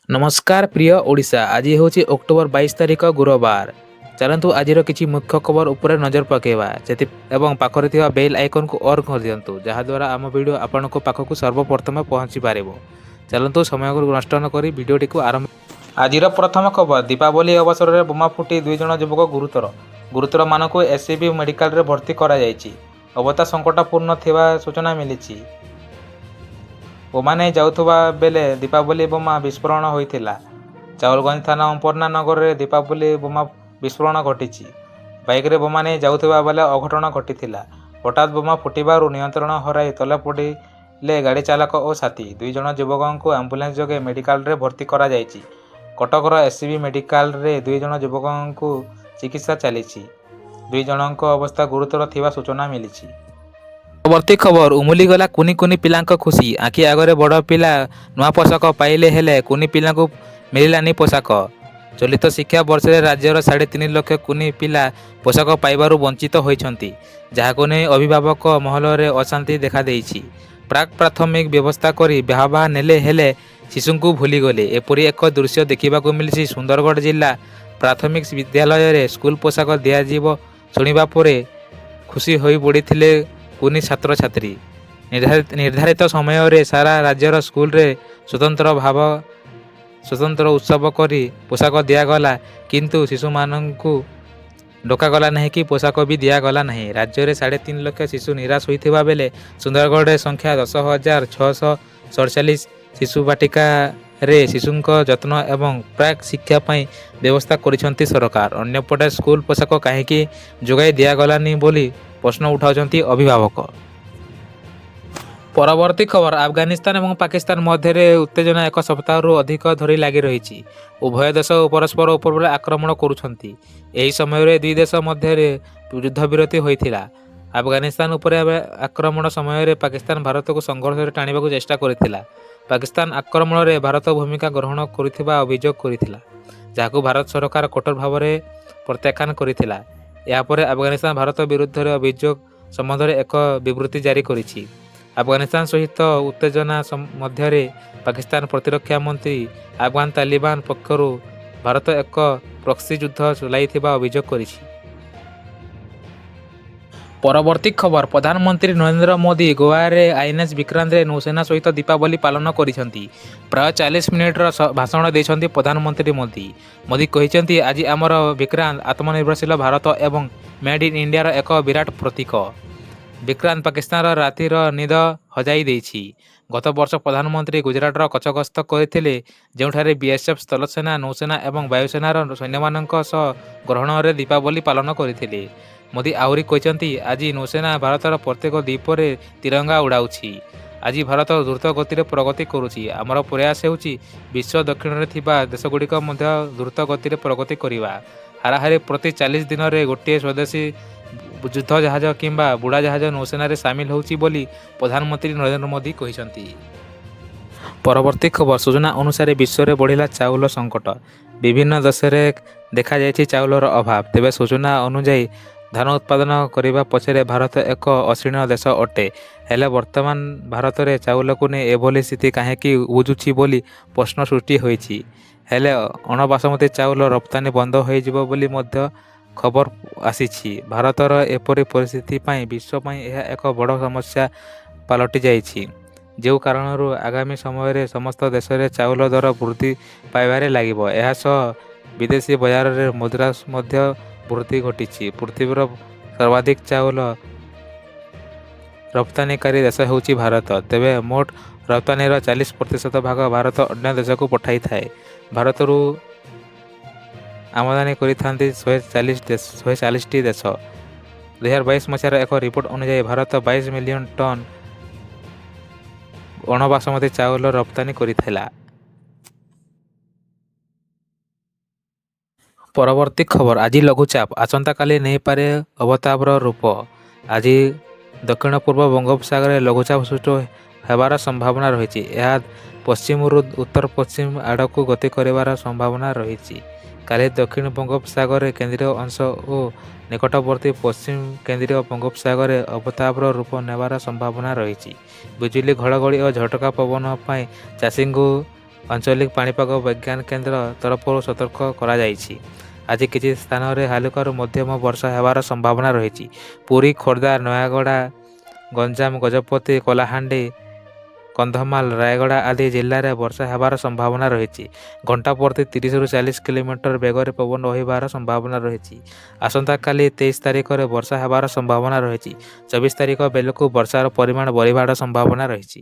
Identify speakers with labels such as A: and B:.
A: नमस्कार प्रिय ओडिशा। आज हूँ अक्टोबर 22 तारिख गुरुवार। चलतु आज किसी मुख्य खबर उपर नजर पकेवा एवं पाखरे थिबा बेल आइकन को ऑन कर दियंतु जहाद्वारा आम वीडियो आपण पाखक सर्वप्रथम पहुँची पार। चलतु समय को नष्ट नक भिडटी को आरंभ। आज प्रथम खबर दीपावली अवसर में बोमा फुटी 2 जन युवक गुरुतर मानक एससीबी मेडिकल रे भर्ती करा जायछि। अवस्था संकटपूर्ण थिबा सूचना मिली। बोमा नहीं जाऊथुबा बेले दीपावली बोमा विस्फोरण होइथिला। चाउलगंज थाना अंपरना नगर में दीपावली बोमा विस्फोरण घटी। बाइक रे बोमा नहीं जाऊथुबा बेले अघटन घटीथिला। हठात बोमा फुटिबारु नियंत्रण हराई तले पड़िले गाड़ी चालक और साथी। 2 जन युवकों को एम्बुलेंस जोगे मेडिकल रे भर्ती करा जायछि। कटकर एससीबी मेडिकल रे 2 जन युवकों को चिकित्सा चली। 2 जनक अवस्था गुरुतर थिबा सूचना मिली। परवर्ती खबर उमुली गला कुनी कुनी पिलांक खुशी। आखि आगरे बड़ पिला नुआ पोशाक पाइले हेले कुनी पिला को मिलानी पोशाक। चलित शिक्षा वर्ष में राज्यर 3.5 लाख कुनी पिला पोशाक पाइबारु वंचित होइछंती, जाहाको नै अभिभावक महल में अशांति देखा देइछि। प्राक प्राथमिक व्यवस्था करी ब्याहबाह नेले हेले शिशुंकु भूली गले। एपरी एक दृश्य देखिबाकु मिलिछि सुंदरगढ़ जिला प्राथमिक विद्यालय रे स्कूल पोशाक दियाजिबो शुणिबा परे खुशी होई पड़िथिले कुनी छात्र छात्री। निर्धारित समय रे सारा राज्यर स्कूल रे स्वतंत्र उत्सव करी पोशाक दिगला, किंतु शिशु मानू डकागला नहीं कि पोशाक भी दिगला नहीं। राज्य में 3.5 लाख शिशु निराश होता बेले सुंदरगढ़ संख्या 10,647 शिशु बाटिका रे शिशुंक जत्न एवं प्राक शिक्षा पाई व्यवस्था करिसेंती सरकार। अन्यपटे स्कूल पोशाक कहीं जोगाई दिगलानी बोली प्रश्न उठाउछंती अभिभावक। परवर्ती खबर अफगानिस्तान और पाकिस्तान मध्य उत्तेजना एक सप्ताह अधिक धरी लगी रही। उभय देश परस्पर उपर आक्रमण करुछंती। एही समय रे 2 देश मध्य युद्धविरति होइथिला। अफगानिस्तान उपर आक्रमण समय पाकिस्तान भारत को संघर्ष टाणिबाकू चेष्टा करिथिला। पाकिस्तान आक्रमण में भारत भूमिका ग्रहण करिथिबा अभियोग करिथिला, जाहाकू भारत सरकार कठोर भाव में प्रत्याख्यान करिथिला। यापर अफगानिस्तान भारत विरुद्ध अभियोग संबंध में एक विवृत्ति जारी करिछि। अफगानिस्तान सहित उत्तेजना मध्य पाकिस्तान प्रतिरक्षा मंत्री अफगान तालिबान पक्षर भारत एक प्रक्सी युद्ध चलाइथिबा अभियोग करिछि। परवर्ती खबर प्रधानमंत्री नरेंद्र मोदी गोवा रे आईएनएस विक्रांत रे नौसेना सहित दीपावली पालन करिसेंती। प्राय 40 मिनिटर भाषण देइछंती प्रधानमंत्री मोदी कहिसेंती आज आमर विक्रांत आत्मनिर्भरशील भारत एवं मेड इन इंडिया रो एक विराट प्रतीक। विक्रांत पाकिस्तान रातिर निद हजाई देइछि। गत वर्ष प्रधानमंत्री गुजरात कच्छ गस्त करथिले, जेउठारे बीएसएफ स्थलसेना नौसेना एवं वायुसेनार सैन्यमानक सह ग्रहण रे दीपावली पालन करथिले। मोदी आहुरी कहते आज नौसेना भारतर प्रत्येक द्वीपर तिरंगा उड़ाऊँगी। आज भारत द्रुत गति प्रगति करुच्ची। आमर प्रयास होउछि विश्व दक्षिण में थिबा देशगुड़िक द्रुत गति प्रगति करवा। हाराहारी प्रति 40 दिन में गोटे स्वदेशी युद्ध जहाज किंबा बुड़ा जहाज नौसेना सामिल होउछि बोली प्रधानमंत्री नरेंद्र मोदी कहते। परवर्ती खबर सूचना अनुसार विश्व में बढ़िला चाउल संकट। विभिन्न देश में देखा जायछि चाउलर अभाव। तेबे सूचना अनुसार धान उत्पादन करने पछरे भारत एक असीर्ण देश अटे। हेले वर्तमान भारत में चाउल को नहीं एभली स्थिति कहीं उजुछि बोली प्रश्न सृष्टि होइछि। हेले अणबासमती चाउल रप्तानी बंद हो बोली मध्य खबर आसीछि। भारतर एपरी परिस्थिति पाई विश्व पाई यह एक बड़ समस्या पलटि जाइछि, जो कारण आगामी समय रे समस्त देश में चाउल दर वृद्धि पाइबारे लागिबो। एहा सह विदेशी बाजार रे मुद्रा मध्य वृद्धि घटी। पृथ्वीर सर्वाधिक चाउल रप्तानीकारी देश होउछि भारत। तेबे मोट रप्तानीर 40% भाग भारत अन्य देश को पठाई थाए। भारत आमदानी करिथांती 140 देश। 2022 मसीहार एक रिपोर्ट अनुसार भारत 22 मिलियन टन अणबासमती चाउल रप्तानी करिथिला। परवर्ती खबर आज लघुचाप आसंता काली नहीं पारे अवतापर रूप। आज दक्षिण पूर्व बंगोपसागर में लघुचाप सृष्टि होबार संभावना रही। यह पश्चिम उत्तर पश्चिम आड़क गति कर संभावना रही। काली दक्षिण बंगोपसागर केंद्रीय अंश और निकटवर्ती पश्चिम केंद्रीय बंगोपसागर अवतापर रूप नेबार संभावना रही। बिजुली घड़घड़ी और झटका पवन चाषी को ଆଞ୍ଚଳିକ ପାଣିପାଗ ବିଜ୍ଞାନ କେନ୍ଦ୍ର ତରଫରୁ ସତର୍କ କରାଯାଇଛି। ଆଜି କିଛି ସ୍ଥାନରେ ହାଲୁକାରୁ ମଧ୍ୟମ ବର୍ଷା ହେବାର ସମ୍ଭାବନା ରହିଛି। ପୁରୀ, ଖୋର୍ଦ୍ଧା, ନୟାଗଡ଼, ଗଞ୍ଜାମ, ଗଜପତି, କଳାହାଣ୍ଡି, କନ୍ଧମାଳ, ରାୟଗଡ଼ା ଆଦି ଜିଲ୍ଲାରେ ବର୍ଷା ହେବାର ସମ୍ଭାବନା ରହିଛି। ଘଣ୍ଟା ପ୍ରତି 30ରୁ 40 କିଲୋମିଟର ବେଗରେ ପବନ ବହିବାର ସମ୍ଭାବନା ରହିଛି। ଆସନ୍ତାକାଲି 23 ତାରିଖରେ ବର୍ଷା ହେବାର ସମ୍ଭାବନା ରହିଛି। 24 ତାରିଖ ବେଳକୁ ବର୍ଷାର ପରିମାଣ ବଢ଼ିବାର ସମ୍ଭାବନା ରହିଛି।